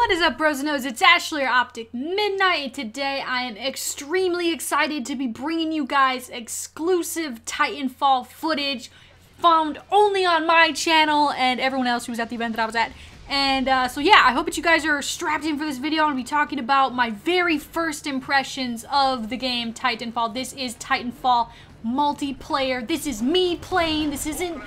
What is up, bros and hoes? It's Ashley or Optic MiDNiTE, and today I am extremely excited to be bringing you guys exclusive Titanfall footage found only on my channel and everyone else who was at the event that I was at. And so yeah, I hope that you guys are strapped in for this video. I'm going to be talking about my very first impressions of the game Titanfall. This is Titanfall multiplayer. This is me playing. This isn't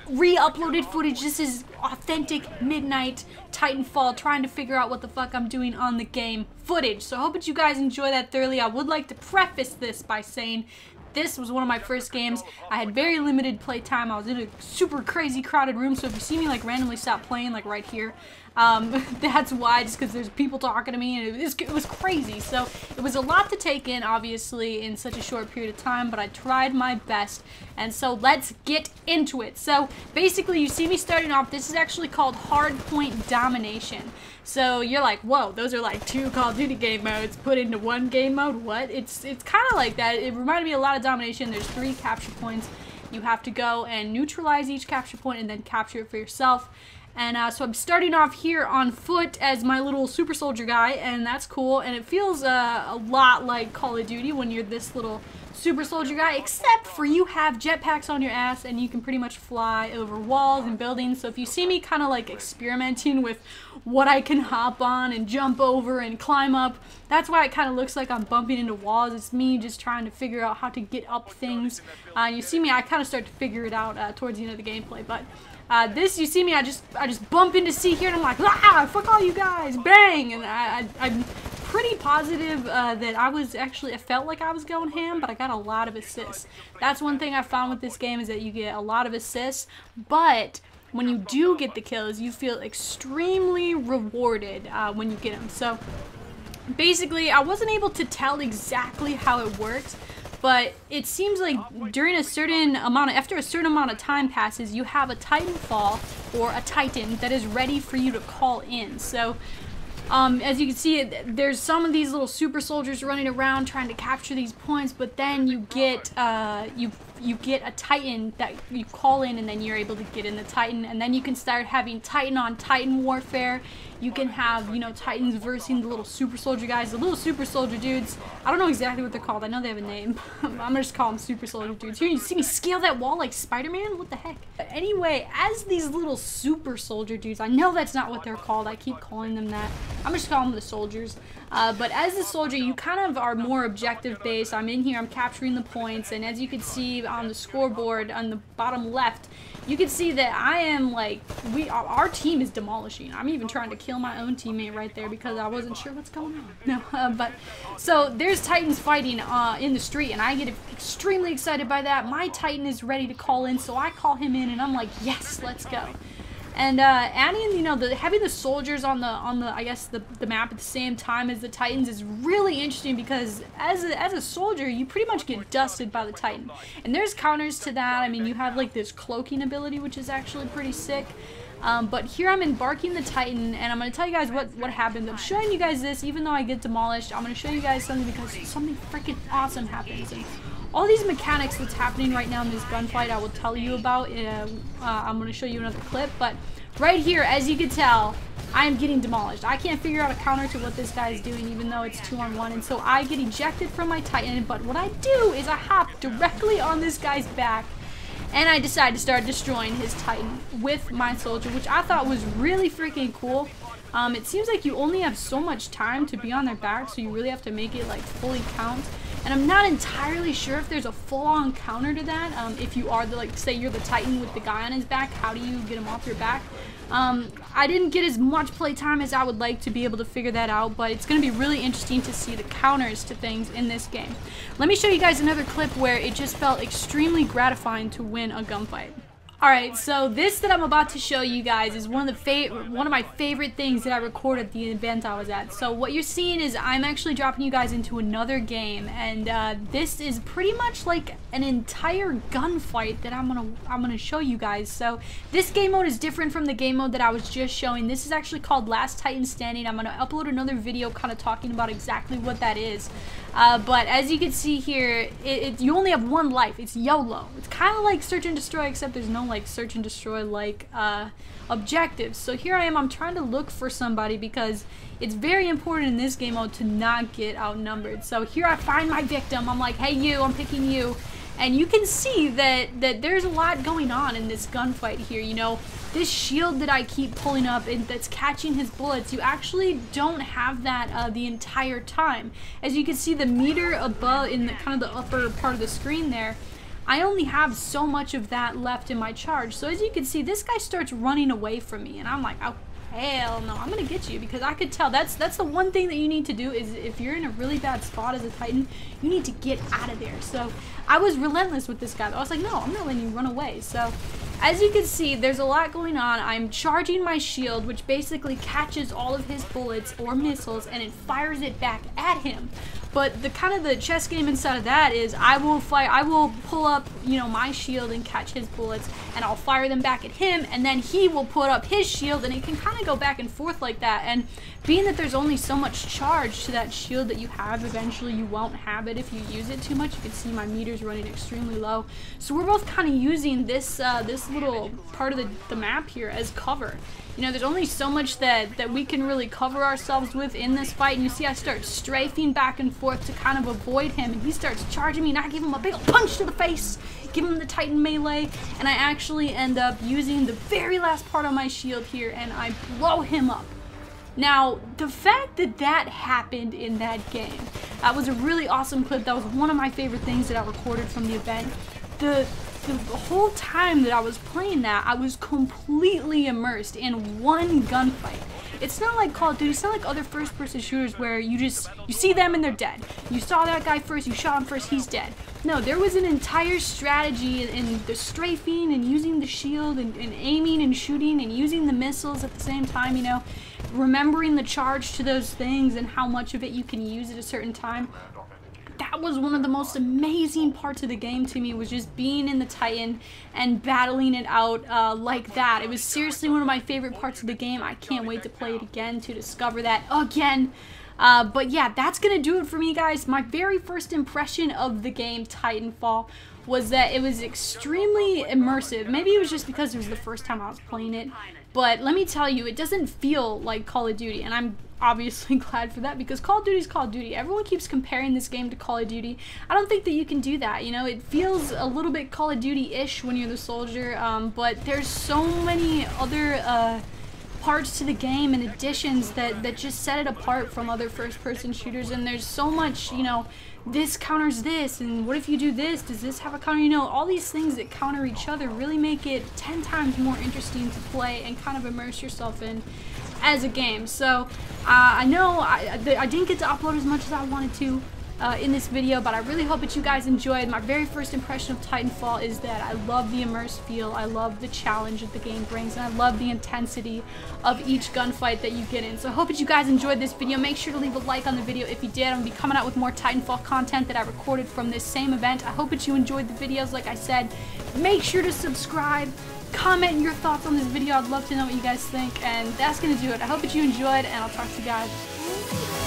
re-uploaded footage. This is authentic MiDNiTE Titanfall, trying to figure out what the fuck I'm doing on the game footage. So I hope that you guys enjoy that thoroughly. I would like to preface this by saying this was one of my first games. I had very limited playtime. I was in a super crazy crowded room, so if you see me like randomly stop playing like right here, that's why, just because there's people talking to me, and it was crazy. So it was a lot to take in, obviously, in such a short period of time, but I tried my best, and so let's get into it. So basically, you see me starting off. This is actually called Hardpoint Domination. So you're like, whoa, those are like two Call of Duty game modes put into one game mode? What? It's kind of like that. It reminded me a lot of Domination. There's 3 capture points. You have to go and neutralize each capture point and then capture it for yourself. And so I'm starting off here on foot as my little super soldier guy, and that's cool. And it feels a lot like Call of Duty when you're this little super soldier guy, except for you have jetpacks on your ass and you can pretty much fly over walls and buildings. So if you see me kind of like experimenting with what I can hop on and jump over and climb up, that's why it kind of looks like I'm bumping into walls. It's me just trying to figure out how to get up things. You see me, I kind of start to figure it out towards the end of the gameplay, but this, you see me, I just bump into C here, and I'm like, ah, fuck all you guys, bang! And I'm pretty positive that I felt like I was going ham, but I got a lot of assists. That's one thing I found with this game, is that you get a lot of assists, but when you do get the kills, you feel extremely rewarded when you get them. So basically, I wasn't able to tell exactly how it works, but it seems like during a certain amount of, after a certain amount of time passes, you have a Titanfall or a Titan that is ready for you to call in. So as you can see, there's some of these little super soldiers running around trying to capture these points, but then you get you get a Titan that you call in, and then you're able to get in the Titan, and then you can start having Titan on Titan warfare. You can have, you know, Titans versus the little super soldier guys, the little super soldier dudes. I don't know exactly what they're called. I know they have a name. I'm gonna just call them super soldier dudes. Here, you see me scale that wall like Spider-Man? What the heck? But anyway, as these little super soldier dudes, I know that's not what they're called. I keep calling them that. I'm just calling them the soldiers. But as a soldier, you kind of are more objective based. I'm in here, I'm capturing the points, and as you can see on the scoreboard on the bottom left, you can see that I am like, our team is demolishing. I'm even trying to kill my own teammate right there because I wasn't sure what's going on. No, but so there's Titans fighting in the street, and I get extremely excited by that. My Titan is ready to call in, so I call him in, and I'm like, yes, let's go. And adding, you know, having the soldiers on the I guess the map at the same time as the Titans is really interesting, because as a soldier, you pretty much get dusted by the Titan. And there's counters to that. I mean, you have like this cloaking ability, which is actually pretty sick. But here I'm embarking the Titan, and I'm going to tell you guys what happens. I'm showing you guys this, even though I get demolished. I'm going to show you guys something because something freaking awesome happens. And all these mechanics that's happening right now in this gunfight, I will tell you about. I'm going to show you another clip, but right here, as you can tell, I am getting demolished. I can't figure out a counter to what this guy is doing, even though it's 2-on-1, and so I get ejected from my Titan. But what I do is I hop directly on this guy's back, and I decide to start destroying his Titan with my soldier, which I thought was really freaking cool. It seems like you only have so much time to be on their back, so you really have to make it like fully count. And I'm not entirely sure if there's a full-on counter to that. If you are like, say you're the Titan with the guy on his back, how do you get him off your back? I didn't get as much playtime as I would like to be able to figure that out, but it's going to be really interesting to see the counters to things in this game. Let me show you guys another clip where it just felt extremely gratifying to win a gunfight. Alright, so this that I'm about to show you guys is one of my favorite things that I recorded at the event I was at. So what you're seeing is I'm actually dropping you guys into another game, and this is pretty much like an entire gunfight that I'm gonna show you guys. So this game mode is different from the game mode that I was just showing. This is actually called Last Titan Standing. I'm gonna upload another video kind of talking about exactly what that is. But as you can see here, you only have one life. It's YOLO. It's kind of like search and destroy, except there's no like search and destroy like objectives. So here I am, I'm trying to look for somebody because it's very important in this game mode to not get outnumbered. So here I find my victim. I'm like, hey you, I'm picking you. And you can see that there's a lot going on in this gunfight here. You know, this shield that I keep pulling up and that's catching his bullets, you actually don't have that the entire time. As you can see, the meter above in the kind of the upper part of the screen there, I only have so much of that left in my charge. So as you can see, this guy starts running away from me, and I'm like, oh hell no, I'm gonna get you, because I could tell that's the one thing that you need to do is if you're in a really bad spot as a Titan, you need to get out of there. So I was relentless with this guy. I was like, no, I'm not letting you run away. So as you can see, there's a lot going on. I'm charging my shield, which basically catches all of his bullets or missiles and it fires it back at him. But the kind of the chess game inside of that is I will pull up, you know, my shield and catch his bullets, and I'll fire them back at him, and then he will put up his shield, and it can kind of go back and forth like that. And being that there's only so much charge to that shield that you have, eventually you won't have it if you use it too much. You can see my meter's running extremely low. So we're both kind of using this this little part of the map here as cover. You know, there's only so much that we can really cover ourselves with in this fight, and you see I start strafing back and forth to kind of avoid him, and he starts charging me, and I give him a big punch to the face, give him the Titan melee, and I actually end up using the very last part of my shield here, and I blow him up. Now, the fact that that happened in that game, that was a really awesome clip. That was one of my favorite things that I recorded from the event. The whole time that I was playing that, I was completely immersed in one gunfight. It's not like Call of Duty, it's not like other first-person shooters where you see them and they're dead. You saw that guy first, you shot him first, he's dead. No, there was an entire strategy in the strafing and using the shield and aiming and shooting and using the missiles at the same time, you know, remembering the charge to those things and how much of it you can use at a certain time. That was one of the most amazing parts of the game to me, was just being in the Titan and battling it out like that. It was seriously one of my favorite parts of the game. I can't wait to play it again, to discover that again. But yeah, that's gonna do it for me, guys. My very first impression of the game Titanfall was that it was extremely immersive. Maybe it was just because it was the first time I was playing it, but let me tell you, it doesn't feel like Call of Duty, and I'm obviously glad for that, because Call of Duty is Call of Duty. Everyone keeps comparing this game to Call of Duty. I don't think that you can do that. You know, it feels a little bit Call of Duty-ish when you're the soldier, but there's so many other parts to the game and additions that just set it apart from other first-person shooters, and there's so much, you know, this counters this, and what if you do this, does this have a counter, you know, all these things that counter each other really make it 10 times more interesting to play and kind of immerse yourself in as a game. So I know I didn't get to upload as much as I wanted to in this video, but I really hope that you guys enjoyed. My very first impression of Titanfall is that I love the immersed feel, I love the challenge that the game brings, and I love the intensity of each gunfight that you get in. So I hope that you guys enjoyed this video. Make sure to leave a like on the video if you did. I'm going to be coming out with more Titanfall content that I recorded from this same event. I hope that you enjoyed the videos. Like I said, make sure to subscribe, comment your thoughts on this video. I'd love to know what you guys think, and that's going to do it. I hope that you enjoyed, and I'll talk to you guys